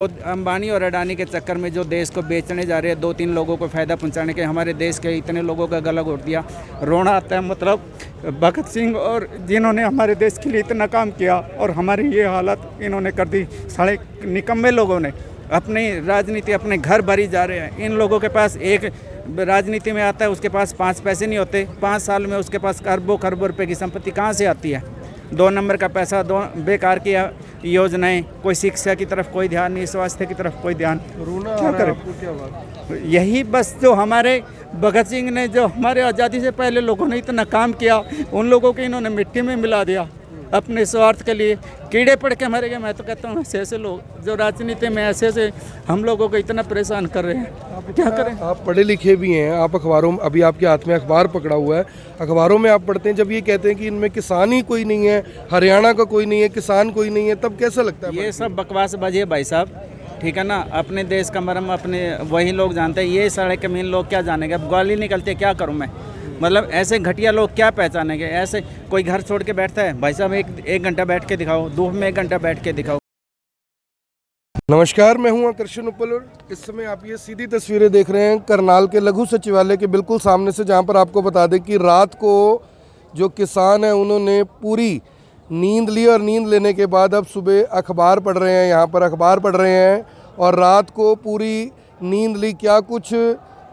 अंबानी और अडानी के चक्कर में जो देश को बेचने जा रहे हैं, 2-3 लोगों को फ़ायदा पहुंचाने के, हमारे देश के इतने लोगों का गला घोट दिया। रोना आता है। मतलब भगत सिंह और जिन्होंने हमारे देश के लिए इतना काम किया और हमारी ये हालत इन्होंने कर दी। साढ़े निकम्मे लोगों ने अपनी राजनीति अपने घर भरी जा रहे हैं। इन लोगों के पास एक राजनीति में आता है, उसके पास 5 पैसे नहीं होते। 5 साल में उसके पास अरबों खरबों रुपए की संपत्ति कहाँ से आती है? 2 नंबर का पैसा, 2 बेकार की योजनाएं, कोई शिक्षा की तरफ कोई ध्यान नहीं, स्वास्थ्य की तरफ कोई ध्यान। क्या करें? यही बस जो हमारे भगत सिंह ने, जो हमारे आज़ादी से पहले लोगों ने इतना काम किया, उन लोगों को इन्होंने मिट्टी में मिला दिया अपने स्वार्थ के लिए। कीड़े पड़ के मरे गए। मैं तो कहता हूँ ऐसे लोग जो राजनीति में ऐसे हम लोगों को इतना परेशान कर रहे हैं, क्या करें? आप पढ़े लिखे भी हैं, आप अखबारों में, अभी आपके हाथ में अखबार पकड़ा हुआ है, अखबारों में आप पढ़ते हैं, जब ये कहते हैं कि इनमें किसान ही कोई नहीं है, हरियाणा का कोई नहीं है, किसान कोई नहीं है, तब कैसा लगता है? ये सब बकवास बाजी है भाई साहब, ठीक है ना। अपने देश का मरम अपने वही लोग जानते हैं। ये सारे कमीन लोग क्या जानेंगे? अब गाली निकलती है, क्या करूँ मैं? मतलब ऐसे घटिया लोग क्या पहचानेंगे? ऐसे कोई घर छोड़ के बैठता है? भाई साहब एक घंटा बैठ के दिखाओ, धूप में 1 घंटा बैठ के दिखाओ। नमस्कार, मैं हूं आकर्षण उपलर। इस समय आप ये सीधी तस्वीरें देख रहे हैं करनाल के लघु सचिवालय के बिल्कुल सामने से, जहां पर आपको बता दें कि रात को जो किसान हैं उन्होंने पूरी नींद ली और नींद लेने के बाद अब सुबह अखबार पढ़ रहे हैं, यहाँ पर अखबार पढ़ रहे हैं और रात को पूरी नींद ली। क्या कुछ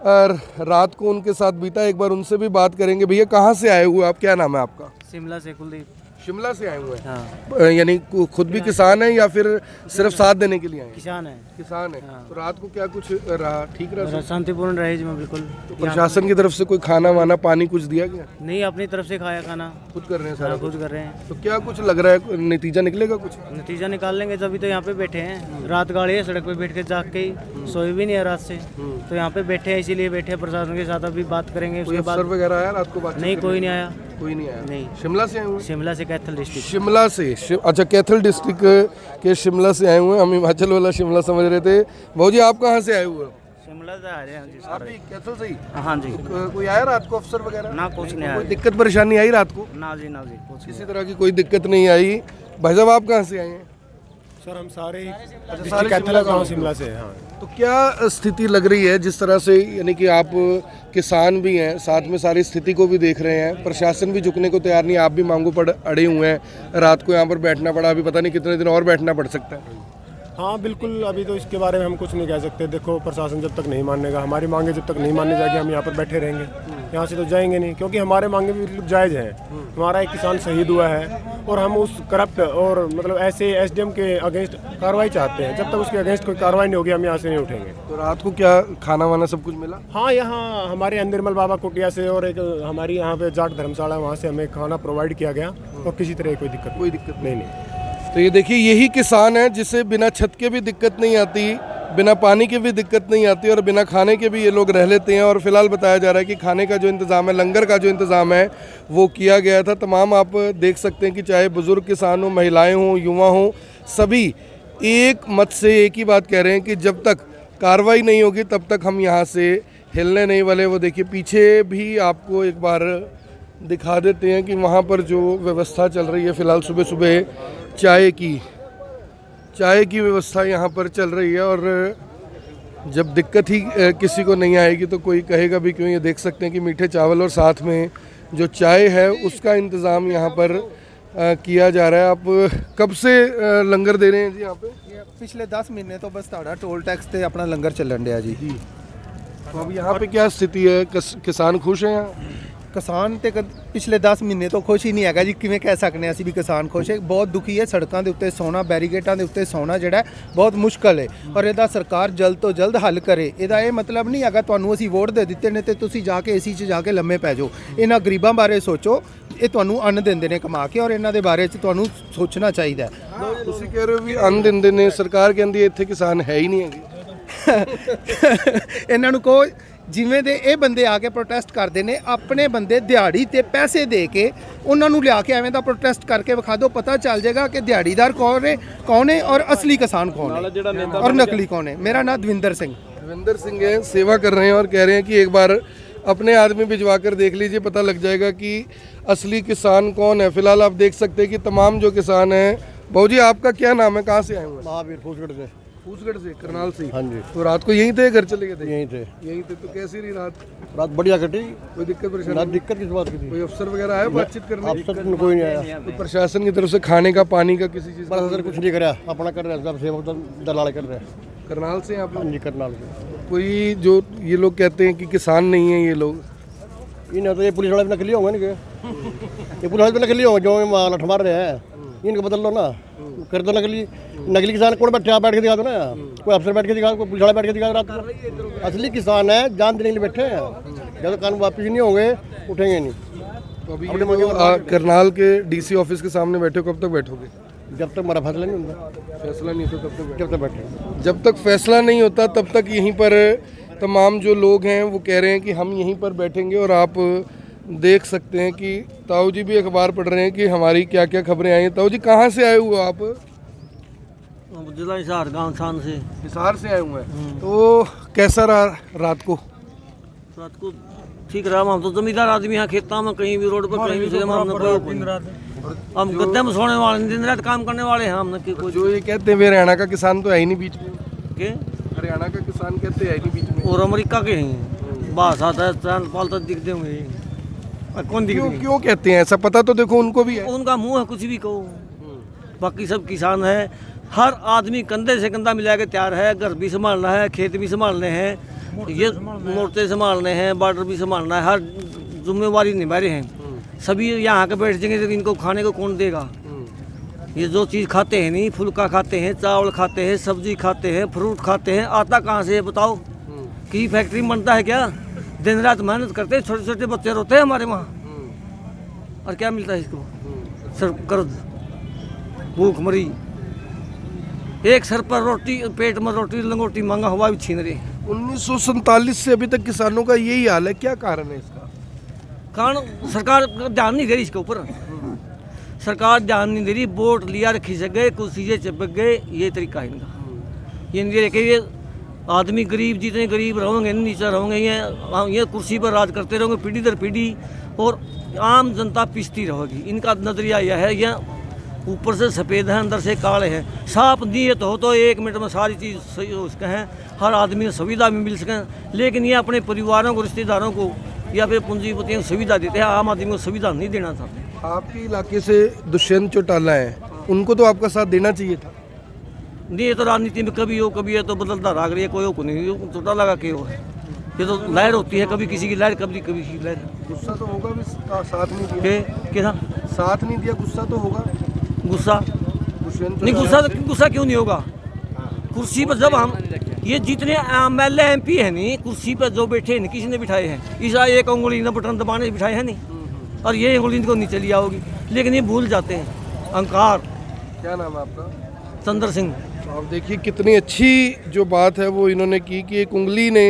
रात को उनके साथ बीता, एक बार उनसे भी बात करेंगे। भैया कहाँ से आए हुए आप? क्या नाम है आपका? शिमला से कुलदीप। शिमला से आए हुए हैं? हाँ। यानी खुद भी किसान हैं या फिर सिर्फ साथ देने के लिए आए हैं? किसान है। किसान है। हाँ। तो रात को क्या कुछ रहा? ठीक रहा? शांतिपूर्ण रहे जी, मैं बिल्कुल। तो प्रशासन की तरफ से कोई खाना वाना पानी कुछ दिया गया? नहीं, अपनी तरफ से खाया खाना, खुद कर रहे हैं सारा? हाँ, खुद कर रहे हैं। तो क्या कुछ लग रहा है, नतीजा निकलेगा कुछ? नतीजा निकाल लेंगे, तभी तो यहाँ पे बैठे हैं। रात गाड़ी है, सड़क पे बैठ के जाग के सोए भी नहीं है रात से, तो यहाँ पे बैठे हैं, इसीलिए बैठे हैं। प्रशासन के साथ अभी बात करेंगे। उसके बाद वगैरह आया रात को? बात नहीं, कोई नहीं आया। कोई नहीं आया? नहीं। शिमला से आए हुए? शिमला से, कैथल डिस्ट्रिक्ट। शिमला से अच्छा, कैथल डिस्ट्रिक्ट के शिमला से आए हुए हैं। हम हिमाचल वाला शिमला समझ रहे थे। भाऊ जी आप कहाँ से आए हुए हो? शिमला से आ रहे हैं जी। आप भी कैथल से ही? हाँ जी। कोई आया रात को अफसर वगैरह? ना, कुछ नहीं आया। कोई दिक्कत परेशानी आई रात को? ना जी, ना जी, कुछ किसी तरह की कोई दिक्कत नहीं आई। भाई साहब आप कहाँ से आए हैं? सर हम सारे सारे शिमला से। हाँ। तो क्या स्थिति लग रही है जिस तरह से, यानी कि आप किसान भी हैं, साथ में सारी स्थिति को भी देख रहे हैं, प्रशासन भी झुकने को तैयार नहीं, आप भी मांगों पर अड़े हुए हैं, रात को यहाँ पर बैठना पड़ा, अभी पता नहीं कितने दिन और बैठना पड़ सकता है? हाँ बिल्कुल, अभी तो इसके बारे में हम कुछ नहीं कह सकते। देखो, प्रशासन जब तक नहीं मानेगा, हमारी मांगे जब तक नहीं मानने जाएगी, हम यहाँ पर बैठे रहेंगे। यहाँ से तो जाएंगे नहीं, क्योंकि हमारे मांगे भी बिल्कुल जायज़ हैं। हमारा एक किसान शहीद हुआ है और हम उस करप्ट और मतलब ऐसे एसडीएम के अगेंस्ट कार्रवाई चाहते हैं। जब तक उसके अगेंस्ट कोई कार्रवाई नहीं होगी, हम यहाँ से नहीं उठेंगे। तो रात को क्या खाना वाना सब कुछ मिला? हाँ, यहाँ हमारे अंदिरमल बाबा कुटिया से और एक हमारी यहाँ पे जाट धर्मशाला, वहाँ से हमें खाना प्रोवाइड किया गया और किसी तरह कोई दिक्कत नहीं। तो ये देखिए, यही किसान है जिसे बिना छत के भी दिक्कत नहीं आती, बिना पानी के भी दिक्कत नहीं आती और बिना खाने के भी ये लोग रह लेते हैं। और फिलहाल बताया जा रहा है कि खाने का जो इंतज़ाम है, लंगर का जो इंतज़ाम है, वो किया गया था। तमाम आप देख सकते हैं कि चाहे बुज़ुर्ग किसान हो, महिलाएं हों, युवा हों, सभी एक मत से एक ही बात कह रहे हैं कि जब तक कार्रवाई नहीं होगी तब तक हम यहाँ से हिलने नहीं वाले। वो देखिए पीछे भी आपको एक बार दिखा देते हैं कि वहाँ पर जो व्यवस्था चल रही है, फ़िलहाल सुबह सुबह चाय की व्यवस्था यहाँ पर चल रही है। और जब दिक्कत ही किसी को नहीं आएगी तो कोई कहेगा भी क्यों। ये देख सकते हैं कि मीठे चावल और साथ में जो चाय है उसका इंतज़ाम यहाँ पर किया जा रहा है। आप कब से लंगर दे रहे हैं जी यहाँ पे? पिछले 10 महीने तो बस ताड़ा टोल टैक्स से अपना लंगर चलन रहा जी। तो अब यहाँ पे क्या स्थिति है? किसान खुश हैं यहाँ? किसान तो पिछले 10 महीने तो खुश ही नहीं है जी। किवें कह सकते हैं, असीं भी किसान खुश है। बहुत दुखी है। सड़कों के उत्ते सोना, बैरीगेटां के उत्ते सोना जिहड़ा है बहुत मुश्किल है और इहदा सरकार जल्द तो जल्द हल करे। इहदा ये मतलब नहीं है तुहानूं असीं वोट दे दित्ते ने ते तुसीं जाके एसी 'च जाके लम्मे पै जाओ। इन्हां गरीबां बारे सोचो। ये तुहानूं अन्न दिंदे ने कमा के और इन्हां दे बारे च तुहानूं सोचना चाहिए। तुसीं कह रहे हो भी अन्न दिंदे ने, सरकार कहंदी इत्थे किसान है ही नहीं है। इन्हां नूं कहो जिवें दे ਇਹ ਬੰਦੇ ਆ ਕੇ ਪ੍ਰੋਟੈਸਟ ਕਰਦੇ ਨੇ, ਆਪਣੇ ਬੰਦੇ ਦਿਹਾੜੀ ਤੇ ਪੈਸੇ ਦੇ ਕੇ ਉਹਨਾਂ ਨੂੰ ਲਿਆ ਕੇ ਐਵੇਂ ਦਾ ਪ੍ਰੋਟੈਸਟ ਕਰਕੇ ਵਿਖਾ ਦਿਓ, ਪਤਾ ਚੱਲ ਜਾਏਗਾ ਕਿ ਦਿਹਾੜੀਦਾਰ ਕੌਣ ਹੈ ਔਰ असली किसान कौन है और नकली कौन है। मेरा नाम दविंदर सिंह है, सेवा कर रहे हैं और कह रहे हैं कि एक बार अपने आदमी भिजवा कर देख लीजिए, पता लग जाएगा कि असली किसान कौन है। फिलहाल आप देख सकते हैं कि तमाम जो किसान हैं। भाऊ जी आपका क्या नाम है, कहाँ से आए हुए हैं? महावीर फूसगढ़ से। फूसगढ़ से, करनाल से। हाँ जी, तो रात को यहीं थे, घर चले गए थे? यहीं थे। यहीं थे। तो कैसी रही रात? रात बढ़िया कटी, कोई दिक्कत ना परेशानी? दिक्कत किस बात की थी। कोई अफसर वगैरह आया बातचीत करने? अफसर कोई नहीं आया, तो प्रशासन की तरफ से खाने का, पानी का, किसी चीज़ का? प्रशासन कुछ नहीं कराया, अपना कर रहे हैं, सब सेवक दलाल कर रहे हैं। करनाल से आप हाँ लोग? जी, करनाल से। कोई जो ये लोग कहते हैं कि किसान नहीं है ये लोग, इन तो ये पुलिस वाले भी नकली होंगे इनके, ये पुलिस वाले भी नकली होंगे जो लठ मार रहे हैं, इनको बदल लो ना, कर दो नकली। नकली किसान कौन बैठे, आप बैठ के दिखा दो ना, कोई अफसर बैठ के दिखा, कोई पुलिस वाला बैठ के दिखा रात को। असली किसान है, जान देने के लिए बैठे हैं, जब कानून वापिस नहीं होंगे उठेंगे नहीं। तो अभी ये जो करनाल के डीसी ऑफिस के सामने बैठे हो, कब तक बैठोगे? जब तक हमारा फैसला नहीं होता, फैसला नहीं होता तब तक जब तक बैठे। जब तक फैसला नहीं होता तब तक यहीं पर तमाम जो लोग हैं वो कह रहे हैं कि हम यहीं पर बैठेंगे। और आप देख सकते हैं कि ताऊ जी भी अखबार पढ़ रहे हैं कि हमारी क्या क्या खबरें आई हैं। ताऊ जी कहाँ से आए हुए हो आप? जिला हिसार गाँव छान से। हिसार से आए हुए हैं। तो कैसा रहा रात को? रात को ठीक रहा, हम तो जमींदार आदमी यहाँ खेता में कहीं भी रोड पर कहीं भी हम गद्दे में सोने वाले, दिन रात काम करने वाले हैं हम। तो जो ये कहते हैं वे हरियाणा का किसान तो है ही नहीं बीच में के हरियाणा का किसान कहते हैं ही नहीं बीच में, और अमेरिका के हैं, बास आता है, चांद पालता दिखते होंगे। कौन दिख क्यों कहते हैं ऐसा? पता तो देखो उनको भी है। उनका मुंह है, कुछ भी कहो। बाकी सब किसान है, हर आदमी कंधे से कंधा मिला के तैयार है। घर भी संभालना है, खेत भी संभालने हैं, ये मोर्चे संभालने हैं, बॉर्डर भी संभालना है, हर जिम्मेवारी निभा रहे हैं। सभी यहाँ के बैठ जाएंगे तो इनको खाने को कौन देगा? ये जो चीज़ खाते हैं, नहीं फुल्का खाते हैं, चावल खाते हैं, सब्जी खाते हैं, फ्रूट खाते हैं, आता कहाँ से है बताओ? कि फैक्ट्री में बनता है क्या? दिन रात मेहनत करते हैं, छोटे छोटे बच्चे रोते हैं हमारे वहाँ, और क्या मिलता है इसको? सर कर्ज, भूख मरी, एक सर पर रोटी, पेट में रोटी लंगोटी मांगा हुआ भी छीन रही। 1947 से अभी तक किसानों का यही हाल है, क्या कारण है इसका? कारण सरकार ध्यान नहीं दे रही इसके ऊपर, सरकार ध्यान नहीं दे रही। वोट लिया रखी से गए, कुछ चीज़ें चिपक गए, ये तरीका है इनका। ये नहीं देखे, ये आदमी गरीब, जितने गरीब रहेंगे नीचे रहेंगे, ये कुर्सी पर राज करते रहेंगे पीढ़ी दर पीढ़ी, और आम जनता पिसती रहेगी। इनका नजरिया यह है, यह ऊपर से सफ़ेद है, अंदर से काले हैं। साफ नीयत हो तो 1 मिनट में सारी चीज़ सही हो सके हैं, हर आदमी को सुविधा भी मिल सकें। लेकिन ये अपने परिवारों को, रिश्तेदारों को या फिर पूंजीपतियों को सुविधा देते हैं, आम आदमी को सुविधा नहीं देना चाहते। आपके इलाके से दुष्यंत चौटाला है, उनको तो आपका साथ देना चाहिए था। नहीं, ये तो राजनीति में कभी हो, कभी है तो बदलता राग रही है, कोई को नहीं, चौटाला का क्यों है? ये तो लहर होती है, कभी किसी की लहर, कभी कभी की लहर। गुस्सा तो होगा भी, साथ नहीं दिया। क्या साथ नहीं दिया, गुस्सा तो होगा। गुस्सा दुष्यंत नहीं, गुस्सा क्यों नहीं होगा? कुर्सी पर जब हम ये जितने MLA MP है नहीं, कुर्सी पर जो बैठे हैं किसी ने बिठाए हैं, इस एक उंगली ने बटन दबाने बिठाए हैं नहीं, और ये उंगली इनको नहीं चली आओगी, लेकिन ये भूल जाते हैं। अहंकार। क्या नाम है आपका? चंद्र सिंह। तो आप देखिए कितनी अच्छी जो बात है वो इन्होंने की कि एक उंगली ने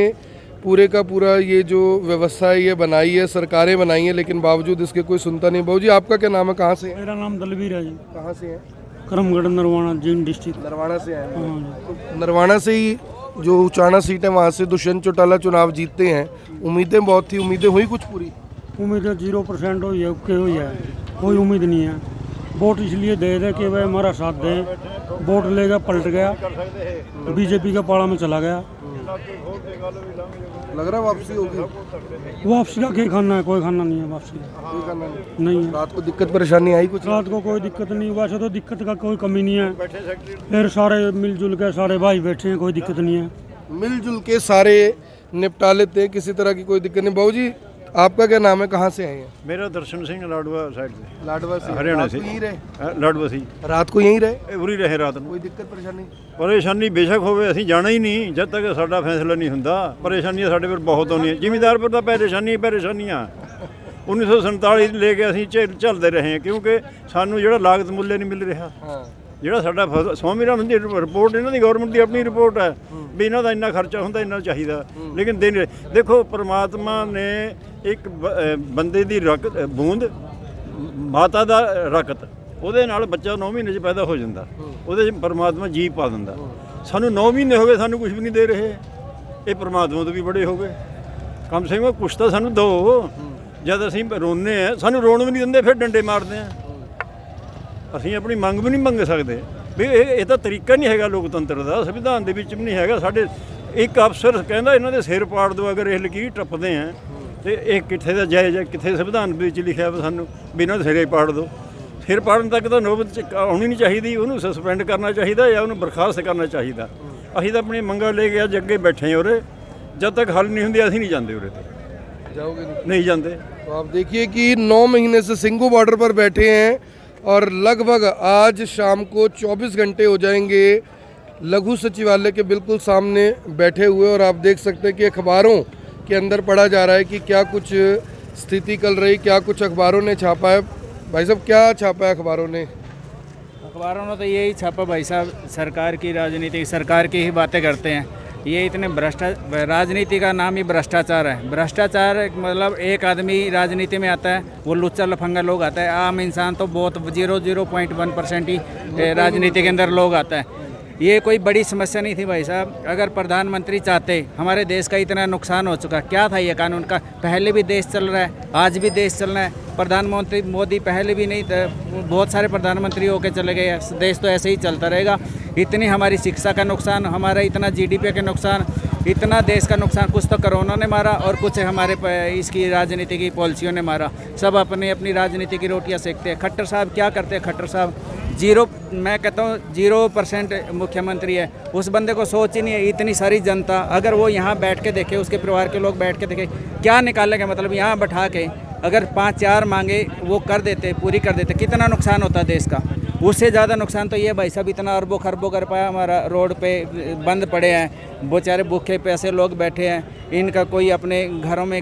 पूरे का पूरा ये जो व्यवस्था है ये बनाई है, सरकारें बनाई हैं, लेकिन बावजूद इसके कोई सुनता नहीं। बाबू जी आपका क्या नाम है, कहाँ से है? मेरा नाम दलवीर है जी, कहाँ से है? करमगढ़ नरवाना जींद डिस्ट्रिक्ट। नरवाना से आए हैं। तो नरवाना से ही जो उचाना सीट है वहाँ से दुष्यंत चौटाला चुनाव जीतते हैं, उम्मीदें बहुत थी, उम्मीदें हुई कुछ पूरी? उम्मीदें 0% हुई है, ओके हुई है, कोई उम्मीद नहीं है। वोट इसलिए दे दे कि वह हमारा साथ दें, वोट लेगा पलट गया, बीजेपी का पाला में चला गया। लग रहा है वापसी होगी? वापसी का क्या खाना है? कोई खाना नहीं है वापसी का, कोई करना नहीं। नहीं है। रात को दिक्कत परेशानी आई कुछ? रात को कोई दिक्कत नहीं, वैसे तो दिक्कत का कोई कमी नहीं है, फिर सारे मिलजुल के सारे भाई बैठे हैं, कोई दिक्कत नहीं है। मिलजुल के सारे निपटा लेते हैं, किसी तरह की कोई दिक्कत नहीं। बाबू जी आपका क्या नाम है, कहाँ से आए हैं? मेरा दर्शन सिंह लाडवा साइड से, लाडवा से। हरियाणा रात से। को यहीं रहे? लाडवा से। रात को यहीं रहे? ਉਰੀ ਰਹੇ ਰਾਤ ਨੂੰ। कोई दिक्कत परेशानी? ਪਰੇਸ਼ਾਨੀ ਬੇਸ਼ੱਕ ਹੋਵੇ, ਅਸੀਂ ਜਾਣਾ ਹੀ ਨਹੀਂ ਜਦ ਤੱਕ ਸਾਡਾ ਫੈਸਲਾ ਨਹੀਂ ਹੁੰਦਾ। ਪਰੇਸ਼ਾਨੀਆਂ ਸਾਡੇ ਪਰ ਬਹੁਤ ਆਉਂਦੀਆਂ, ਜ਼ਿਮੀਂਦਾਰ ਪਰ ਤਾਂ ਪਰੇਸ਼ਾਨੀਆਂ 1947 ਲੈ ਕੇ ਅਸੀਂ ਝੱਲਦੇ ਰਹੇ ਹਾਂ, ਕਿਉਂਕਿ ਸਾਨੂੰ ਜਿਹੜਾ ਲਾਗਤ ਮੁੱਲ ਨਹੀਂ ਮਿਲ ਰਿਹਾ। ਜਿਹੜਾ ਸਾਡਾ ਸਵਾਮੀਨਾਥਨ ਦੀ ਰਿਪੋਰਟ, ਇਹਨਾਂ ਦੀ ਗਵਰਨਮੈਂਟ ਦੀ ਆਪਣੀ ਰਿਪੋਰਟ ਹੈ ਵੀ ਇਹਨਾਂ ਦਾ ਇੰਨਾ ਖਰਚਾ ਹੁੰਦਾ, ਇੰਨਾ ਚਾਹੀਦਾ, ਲੇਕਿਨ ਦੇਖੋ ਪਰਮਾਤਮਾ ਨੇ ਇੱਕ ਬੰਦੇ ਦੀ ਰਕਤ ਬੂੰਦ, ਮਾਤਾ ਦਾ ਰਕਤ, ਉਹਦੇ ਨਾਲ ਬੱਚਾ 9 ਮਹੀਨੇ 'ਚ ਪੈਦਾ ਹੋ ਜਾਂਦਾ, ਉਹਦੇ 'ਚ ਪਰਮਾਤਮਾ ਜੀ ਪਾ ਦਿੰਦਾ। ਸਾਨੂੰ 9 ਮਹੀਨੇ ਹੋ ਗਏ, ਸਾਨੂੰ ਕੁਝ ਵੀ ਨਹੀਂ ਦੇ ਰਹੇ। ਇਹ ਪਰਮਾਤਮਾ ਤੋਂ ਵੀ ਬੜੇ ਹੋ ਗਏ, ਕਮ ਸੇ ਕਮ ਕੁਛ ਤਾਂ ਸਾਨੂੰ ਦਿਓ। ਜਦ ਅਸੀਂ ਰੋਂਦੇ ਹਾਂ, ਸਾਨੂੰ ਰੋਣ ਵੀ ਨਹੀਂ ਦਿੰਦੇ, ਫਿਰ ਡੰਡੇ ਮਾਰਦੇ ਹਾਂ। ਅਸੀਂ ਆਪਣੀ ਮੰਗ ਵੀ ਨਹੀਂ ਮੰਗ ਸਕਦੇ, ਵੀ ਇਹ ਤਾਂ ਤਰੀਕਾ ਨਹੀਂ ਹੈਗਾ ਲੋਕਤੰਤਰ ਦਾ, ਸੰਵਿਧਾਨ ਦੇ ਵਿੱਚ ਵੀ ਨਹੀਂ ਹੈਗਾ। ਸਾਡੇ ਇੱਕ ਅਫਸਰ ਕਹਿੰਦਾ ਇਹਨਾਂ ਦੇ ਸਿਰ ਪਾੜ ਦਿਓ ਅਗਰ ਇਹ ਲਕੀਰ ਟੱਪਦੇ ਆ, ਤੇ ਇਹ ਕਿੱਥੇ ਦਾ ਜਾਇਜ਼ ਹੈ? ਕਿੱਥੇ ਸੰਵਿਧਾਨ ਵਿੱਚ ਲਿਖਿਆ ਵਾ ਸਾਨੂੰ ਵੀ ਇਹਨਾਂ ਦੇ ਸਿਰੇ ਪਾੜ ਦਿਓ? ਸਿਰ ਪਾੜਨ ਤੱਕ ਤਾਂ ਨੌਬਤ ਆਉਣੀ ਨਹੀਂ ਚਾਹੀਦੀ, ਉਹਨੂੰ ਸਸਪੈਂਡ ਕਰਨਾ ਚਾਹੀਦਾ ਜਾਂ ਉਹਨੂੰ ਬਰਖਾਸਤ ਕਰਨਾ ਚਾਹੀਦਾ। ਅਸੀਂ ਤਾਂ ਆਪਣੀ ਮੰਗਾਂ ਲੈ ਕੇ ਅੱਜ ਅੱਗੇ ਬੈਠੇ ਹਾਂ ਉਰੇ, जब तक हल नहीं होंगे असं नहीं जाते उरे तो जाओगे नहीं जाते। तो आप देखिए कि 9 महीने से सिंघू बॉर्डर पर बैठे हैं और लगभग आज शाम को 24 घंटे हो जाएंगे लघु सचिवालय के बिल्कुल सामने बैठे हुए। और आप देख सकते हैं कि अखबारों के अंदर पढ़ा जा रहा है कि क्या कुछ स्थिति चल रही, क्या कुछ अखबारों ने छापा है। भाई साहब क्या छापा है अखबारों ने? अखबारों ने तो यही छापा भाई साहब, सरकार की राजनीति, सरकार की ही बातें करते हैं। ये इतने राजनीति का नाम ही भ्रष्टाचार है। भ्रष्टाचार मतलब एक आदमी राजनीति में आता है, वो लुच्चा लफंगा लोग आता है। आम इंसान तो बहुत 0.1% ही राजनीति के अंदर लोग आता है। ये कोई बड़ी समस्या नहीं थी भाई साहब। अगर प्रधानमंत्री चाहते, हमारे देश का इतना नुकसान हो चुका, क्या था ये कानून का? पहले भी देश चल रहा है, आज भी देश चल रहा है। प्रधानमंत्री मोदी पहले भी नहीं था, बहुत सारे प्रधानमंत्री होके चले गए, देश तो ऐसे ही चलता रहेगा। इतनी हमारी शिक्षा का नुकसान, हमारा इतना GDP का नुकसान, इतना देश का नुकसान, कुछ तो कोरोना ने मारा और कुछ हमारे इसकी राजनीति की पॉलिसियों ने मारा। सब अपनी अपनी राजनीति की रोटियां सेकते हैं। खट्टर साहब क्या करते हैं? खट्टर साहब मैं कहता हूँ 0% मुख्यमंत्री है। उस बंदे को सोच ही नहीं है। इतनी सारी जनता अगर वो यहाँ बैठ के देखे, उसके परिवार के लोग बैठ के देखे, क्या निकालेंगे? मतलब यहाँ बैठा के अगर 5-4 मांगे वो कर देते, पूरी कर देते, कितना नुकसान होता देश का? उससे ज़्यादा नुकसान तो ये भाई साहब, इतना अरबों खरबों कर पाया हमारा रोड पे बंद पड़े हैं, बेचारे भूखे पैसे लोग बैठे हैं। इनका कोई अपने घरों में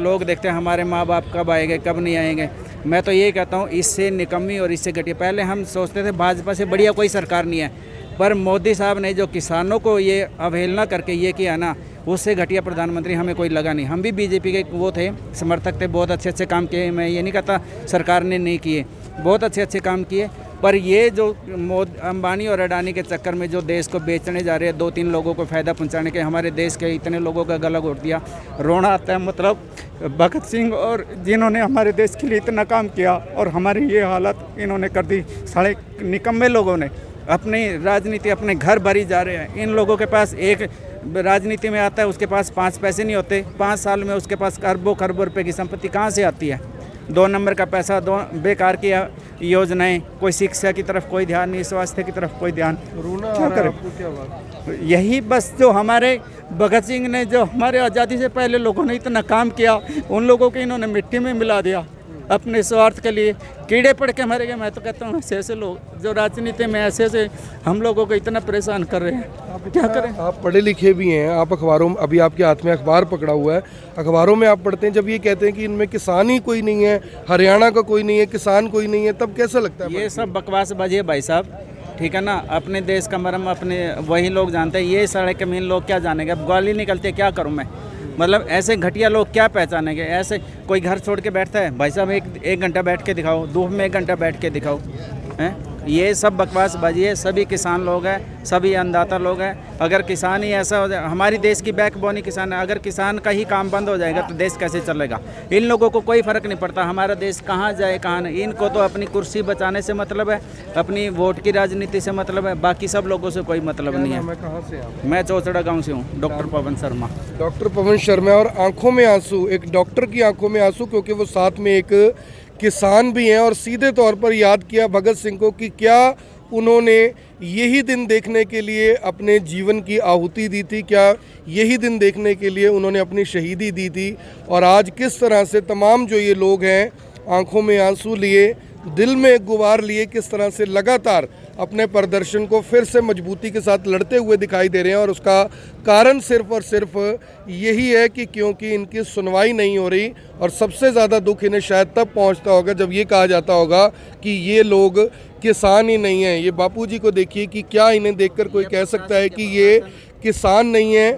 लोग देखते हैं हमारे माँ बाप कब आएंगे कब नहीं आएंगे। मैं तो ये कहता हूँ इससे निकम्मी और इससे घटिया, पहले हम सोचते थे भाजपा से बढ़िया कोई सरकार नहीं है, पर मोदी साहब ने जो किसानों को ये अवहेलना करके ये किया ना, उससे घटिया प्रधानमंत्री हमें कोई लगा नहीं। हम भी बीजेपी के वो थे, समर्थक थे, बहुत अच्छे अच्छे काम किए। मैं ये नहीं कहता सरकार ने नहीं किए, बहुत अच्छे अच्छे काम किए, पर ये जो अंबानी और अडानी के चक्कर में जो देश को बेचने जा रहे हैं, 2-3 लोगों को फ़ायदा पहुंचाने के, हमारे देश के इतने लोगों का गला घोट दिया। रोना आता है। मतलब भगत सिंह और जिन्होंने हमारे देश के लिए इतना काम किया और हमारी ये हालत इन्होंने कर दी। साढ़े निकम्मे लोगों ने अपनी राजनीति, अपने घर भरी जा रहे हैं। इन लोगों के पास एक राजनीति में आता है, उसके पास 5 पैसे नहीं होते, 5 साल में उसके पास अरबों खरबों रुपए की संपत्ति कहाँ से आती है? 2 नंबर का पैसा, 2 बेकार की योजनाएं, कोई शिक्षा की तरफ कोई ध्यान नहीं, स्वास्थ्य की तरफ कोई ध्यान। क्या करें? क्या बात? यही बस जो हमारे भगत सिंह ने, जो हमारे आज़ादी से पहले लोगों ने इतना काम किया, उन लोगों को इन्होंने मिट्टी में मिला दिया अपने स्वार्थ के लिए। कीड़े पड़ के मरे गए। मैं तो कहता हूँ ऐसे ऐसे लोग जो राजनीति में ऐसे ऐसे हम लोगों को इतना परेशान कर रहे हैं, क्या करें? आप पढ़े लिखे भी हैं, आप अखबारों में, अभी आपके हाथ में अखबार पकड़ा हुआ है, अखबारों में आप पढ़ते हैं, जब ये कहते हैं कि इनमें किसान ही कोई नहीं है, हरियाणा का कोई नहीं है, किसान कोई नहीं है, तब कैसा लगता है? ये सब बकवासबाजी है भाई साहब, ठीक है ना। अपने देश का मरम अपने वही लोग जानते हैं, ये सारे कमीन लोग क्या जानेंगे? अब गाली निकलती है, क्या करूँ मैं? मतलब ऐसे घटिया लोग क्या पहचानेंगे? ऐसे कोई घर छोड़ के बैठता है? भाई साहब एक घंटा बैठ के दिखाओ, धूप में 1 घंटा बैठ के दिखाओ, हैं? ये सब बकवासबाजी है। सभी किसान लोग हैं, सभी अन्नदाता लोग हैं। अगर किसान ही ऐसा हो जाए, हमारी देश की बैकबोन ही किसान है, अगर किसान का ही काम बंद हो जाएगा तो देश कैसे चलेगा? इन लोगों को कोई फ़र्क नहीं पड़ता हमारा देश कहाँ जाए कहाँ नहीं। इनको तो अपनी कुर्सी बचाने से मतलब है, अपनी वोट की राजनीति से मतलब है, बाकी सब लोगों से कोई मतलब नहीं है। मैं कहाँ से आप? मैं चौचड़ा गाँव से हूँ, डॉक्टर पवन शर्मा। डॉक्टर पवन शर्मा। और आंखों में आंसू, एक डॉक्टर की आंखों में आंसू, क्योंकि वो साथ में एक किसान भी हैं। और सीधे तौर पर याद किया भगत सिंह को कि क्या उन्होंने यही दिन देखने के लिए अपने जीवन की आहुति दी थी, क्या यही दिन देखने के लिए उन्होंने अपनी शहीदी दी थी। और आज किस तरह से तमाम जो ये लोग हैं, आंखों में आंसू लिए, दिल में गुबार लिए, किस तरह से लगातार अपने प्रदर्शन को फिर से मजबूती के साथ लड़ते हुए दिखाई दे रहे हैं। और उसका कारण सिर्फ और सिर्फ यही है कि क्योंकि इनकी सुनवाई नहीं हो रही। और सबसे ज़्यादा दुख इन्हें शायद तब पहुंचता होगा जब ये कहा जाता होगा कि ये लोग किसान ही नहीं हैं। ये बापूजी को देखिए कि क्या इन्हें देखकर कोई कह सकता है कि ये किसान नहीं है?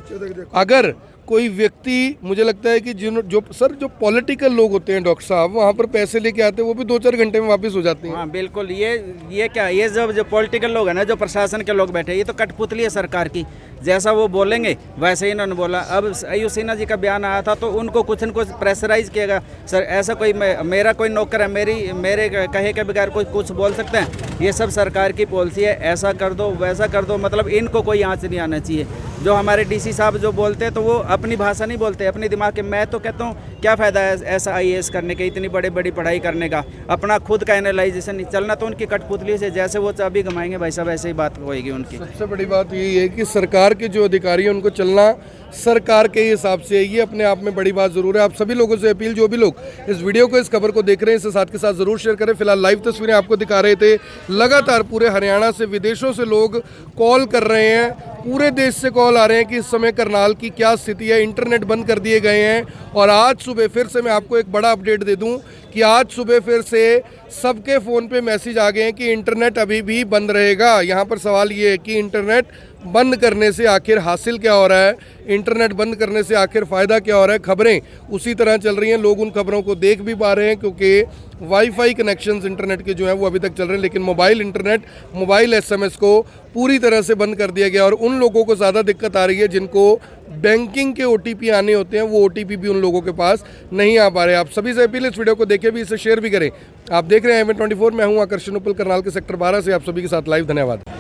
अगर कोई व्यक्ति, मुझे लगता है कि जो पॉलिटिकल लोग होते हैं डॉक्टर साहब, वहाँ पर पैसे लेके आते हैं, वो भी 2-4 घंटे में वापस हो जाते हैं। हाँ बिल्कुल। ये क्या, ये जो पॉलिटिकल लोग हैं ना, जो प्रशासन के लोग बैठे, ये तो कठपुतली है सरकार की। जैसा वो बोलेंगे वैसे ही इन्होंने बोला। अब आयुष सिन्हा जी का बयान आया था तो उनको कुछ न कुछ प्रेशराइज किएगा। सर ऐसा कोई मेरा कोई नौकर है, मेरे कहे के बगैर कोई कुछ बोल सकते हैं? ये सब सरकार की पॉलिसी है, ऐसा कर दो वैसा कर दो, मतलब इनको कोई आँच नहीं आना चाहिए। जो हमारे डीसी साहब जो बोलते हैं तो वो अपनी भाषा नहीं बोलते, अपनी दिमाग के। मैं तो कहता हूँ क्या फ़ायदा है ऐसा IAS करने के, इतनी बड़ी बड़ी पढ़ाई करने का, अपना खुद का एनालाइजेशन नहीं चलना। तो उनकी कठपुतली से जैसे वो चाबी घुमाएंगे भाई साहब वैसे ही बात होएगी उनकी। सबसे बड़ी बात यही है कि सरकार के जो अधिकारी हैं उनको चलना सरकार के हिसाब से, ये अपने आप में बड़ी बात ज़रूर है। आप सभी लोगों से अपील, जो भी लोग इस वीडियो को, इस खबर को देख रहे हैं, इसे साथ के साथ ज़रूर शेयर करें। फिलहाल लाइव तस्वीरें आपको दिखा रहे थे। लगातार पूरे हरियाणा से, विदेशों से लोग कॉल कर रहे हैं, पूरे देश से कॉल आ रहे हैं कि इस समय करनाल की क्या स्थिति है। इंटरनेट बंद कर दिए गए हैं और आज सुबह फिर से मैं आपको एक बड़ा अपडेट दे दूं कि आज सुबह फिर से सबके फ़ोन पे मैसेज आ गए हैं कि इंटरनेट अभी भी बंद रहेगा। यहाँ पर सवाल ये है कि इंटरनेट बंद करने से आखिर हासिल क्या हो रहा है, इंटरनेट बंद करने से आखिर फ़ायदा क्या हो रहा है। खबरें उसी तरह चल रही हैं, लोग उन खबरों को देख भी पा रहे हैं क्योंकि वाईफाई कनेक्शंस इंटरनेट के जो हैं वो अभी तक चल रहे हैं, लेकिन मोबाइल इंटरनेट, मोबाइल SMS को पूरी तरह से बंद कर दिया गया। और उन लोगों को ज़्यादा दिक्कत आ रही है जिनको बैंकिंग के OTP आने होते हैं, वो OTP भी उन लोगों के पास नहीं आ पा रहे। आप सभी से अपील, इस वीडियो को देखें भी, इसे शेयर भी करें। आप देख रहे हैं IMN24, मैं हूं आकर्षण उपल, करनाल के सेक्टर 12 से आप सभी के साथ लाइव। धन्यवाद।